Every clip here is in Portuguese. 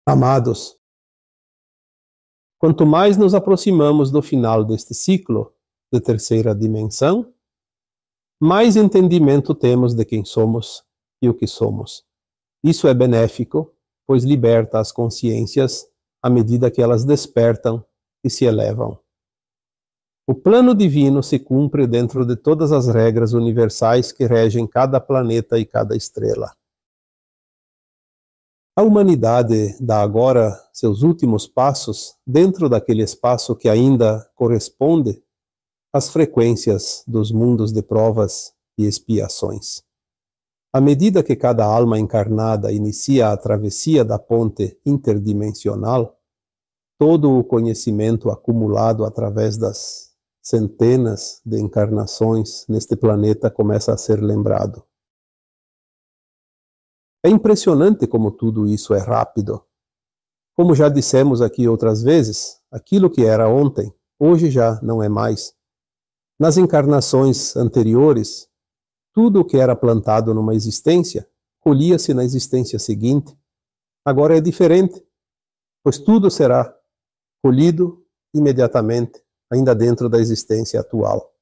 Amados, quanto mais nos aproximamos do final deste ciclo de terceira dimensão, mais entendimento temos de quem somos e o que somos. Isso é benéfico, pois liberta as consciências à medida que elas despertam e se elevam. O plano divino se cumpre dentro de todas as regras universais que regem cada planeta e cada estrela. A humanidade dá agora seus últimos passos dentro daquele espaço que ainda corresponde às frequências dos mundos de provas e expiações. À medida que cada alma encarnada inicia a travessia da ponte interdimensional, todo o conhecimento acumulado através das centenas de encarnações neste planeta começa a ser lembrado. É impressionante como tudo isso é rápido. Como já dissemos aqui outras vezes, aquilo que era ontem, hoje já não é mais. Nas encarnações anteriores, tudo o que era plantado numa existência, colhia-se na existência seguinte. Agora é diferente, pois tudo será colhido imediatamente, ainda dentro da existência atual.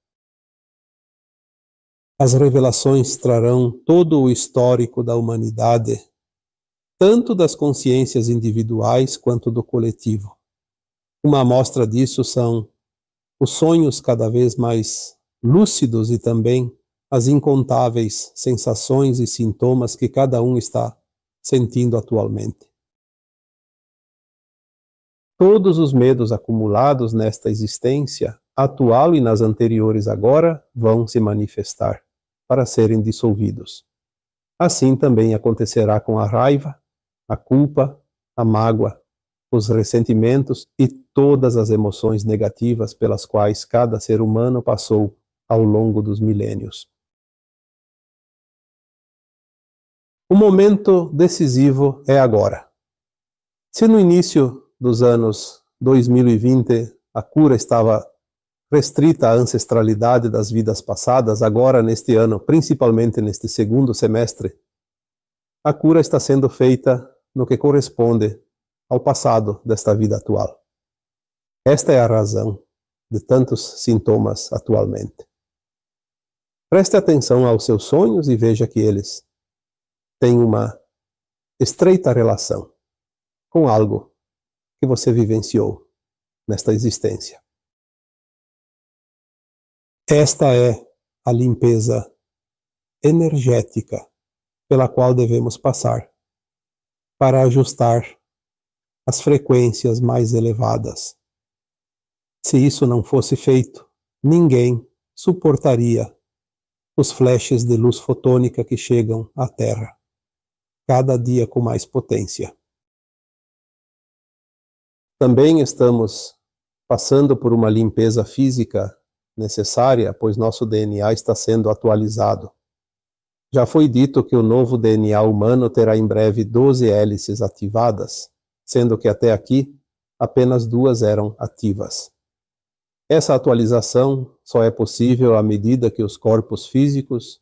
As revelações trarão todo o histórico da humanidade, tanto das consciências individuais quanto do coletivo. Uma amostra disso são os sonhos cada vez mais lúcidos e também as incontáveis sensações e sintomas que cada um está sentindo atualmente. Todos os medos acumulados nesta existência atual e nas anteriores agora vão se manifestar para serem dissolvidos. Assim também acontecerá com a raiva, a culpa, a mágoa, os ressentimentos e todas as emoções negativas pelas quais cada ser humano passou ao longo dos milênios. O momento decisivo é agora. Se no início dos anos 2020 a cura estava restrita à ancestralidade das vidas passadas, agora neste ano, principalmente neste segundo semestre, a cura está sendo feita no que corresponde ao passado desta vida atual. Esta é a razão de tantos sintomas atualmente. Preste atenção aos seus sonhos e veja que eles têm uma estreita relação com algo que você vivenciou nesta existência. Esta é a limpeza energética pela qual devemos passar para ajustar as frequências mais elevadas. Se isso não fosse feito, ninguém suportaria os flashes de luz fotônica que chegam à Terra, cada dia com mais potência. Também estamos passando por uma limpeza física necessária, pois nosso DNA está sendo atualizado. Já foi dito que o novo DNA humano terá em breve 12 hélices ativadas, sendo que até aqui apenas 2 eram ativas. Essa atualização só é possível à medida que os corpos físicos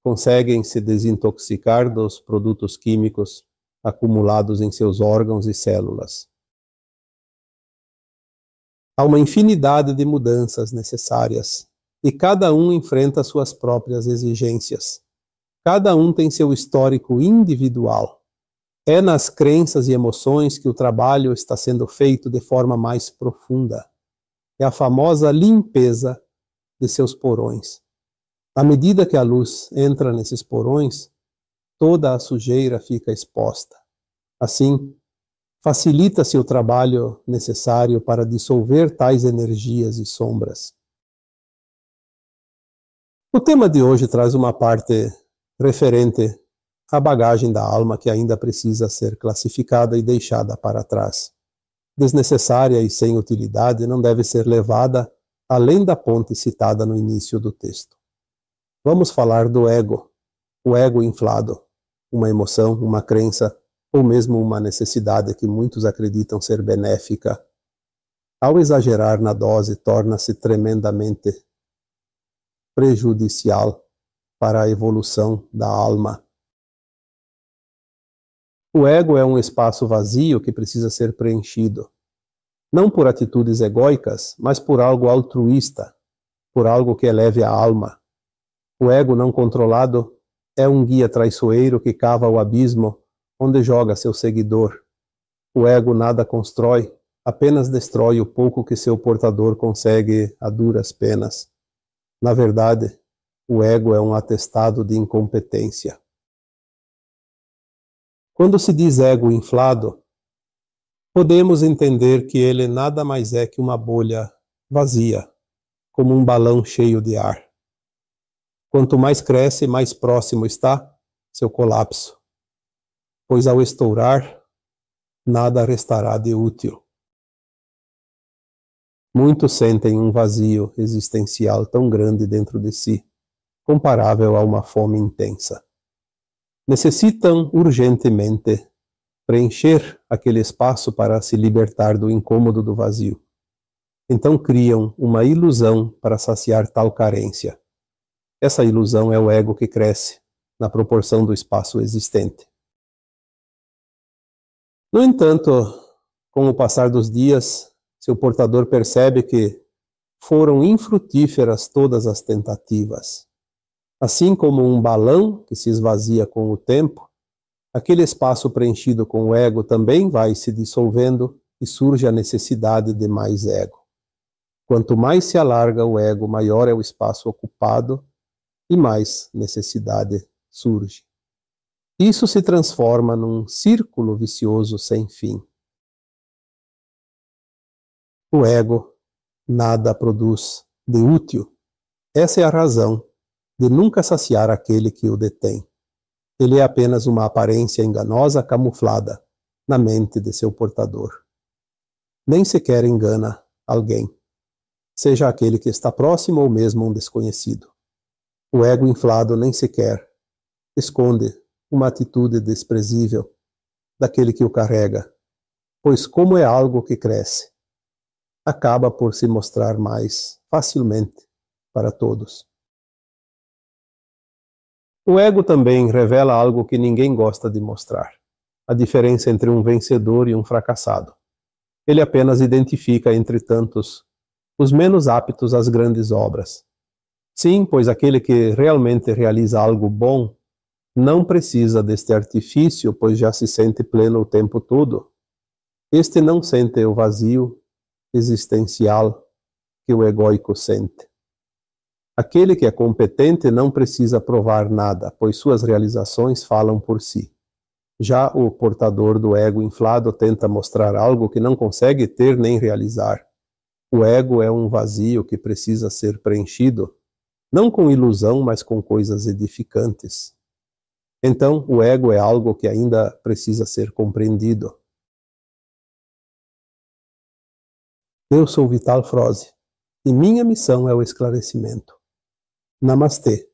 conseguem se desintoxicar dos produtos químicos acumulados em seus órgãos e células. Há uma infinidade de mudanças necessárias e cada um enfrenta suas próprias exigências. Cada um tem seu histórico individual. É nas crenças e emoções que o trabalho está sendo feito de forma mais profunda. É a famosa limpeza de seus porões. À medida que a luz entra nesses porões, toda a sujeira fica exposta. Assim, facilita-se o trabalho necessário para dissolver tais energias e sombras. O tema de hoje traz uma parte referente à bagagem da alma que ainda precisa ser classificada e deixada para trás. Desnecessária e sem utilidade, não deve ser levada além da ponte citada no início do texto. Vamos falar do ego, o ego inflado, uma emoção, uma crença ou mesmo uma necessidade que muitos acreditam ser benéfica. Ao exagerar na dose, torna-se tremendamente prejudicial para a evolução da alma. O ego é um espaço vazio que precisa ser preenchido, não por atitudes egóicas, mas por algo altruísta, por algo que eleve a alma. O ego não controlado é um guia traiçoeiro que cava o abismo onde joga seu seguidor. O ego nada constrói, apenas destrói o pouco que seu portador consegue a duras penas. Na verdade, o ego é um atestado de incompetência. Quando se diz ego inflado, podemos entender que ele nada mais é que uma bolha vazia, como um balão cheio de ar. Quanto mais cresce, mais próximo está seu colapso, pois ao estourar, nada restará de útil. Muitos sentem um vazio existencial tão grande dentro de si, comparável a uma fome intensa. Necessitam urgentemente preencher aquele espaço para se libertar do incômodo do vazio. Então criam uma ilusão para saciar tal carência. Essa ilusão é o ego que cresce na proporção do espaço existente. No entanto, com o passar dos dias, seu portador percebe que foram infrutíferas todas as tentativas. Assim como um balão que se esvazia com o tempo, aquele espaço preenchido com o ego também vai se dissolvendo e surge a necessidade de mais ego. Quanto mais se alarga o ego, maior é o espaço ocupado e mais necessidade surge. Isso se transforma num círculo vicioso sem fim. O ego nada produz de útil. Essa é a razão de nunca saciar aquele que o detém. Ele é apenas uma aparência enganosa camuflada na mente de seu portador. Nem sequer engana alguém, seja aquele que está próximo ou mesmo um desconhecido. O ego inflado nem sequer esconde uma atitude desprezível daquele que o carrega, pois como é algo que cresce, acaba por se mostrar mais facilmente para todos. O ego também revela algo que ninguém gosta de mostrar: a diferença entre um vencedor e um fracassado. Ele apenas identifica entre tantos os menos aptos às grandes obras. Sim, pois aquele que realmente realiza algo bom não precisa deste artifício, pois já se sente pleno o tempo todo. Este não sente o vazio existencial que o egóico sente. Aquele que é competente não precisa provar nada, pois suas realizações falam por si. Já o portador do ego inflado tenta mostrar algo que não consegue ter nem realizar. O ego é um vazio que precisa ser preenchido, não com ilusão, mas com coisas edificantes. Então, o ego é algo que ainda precisa ser compreendido. Eu sou Vital Froze e minha missão é o esclarecimento. Namastê.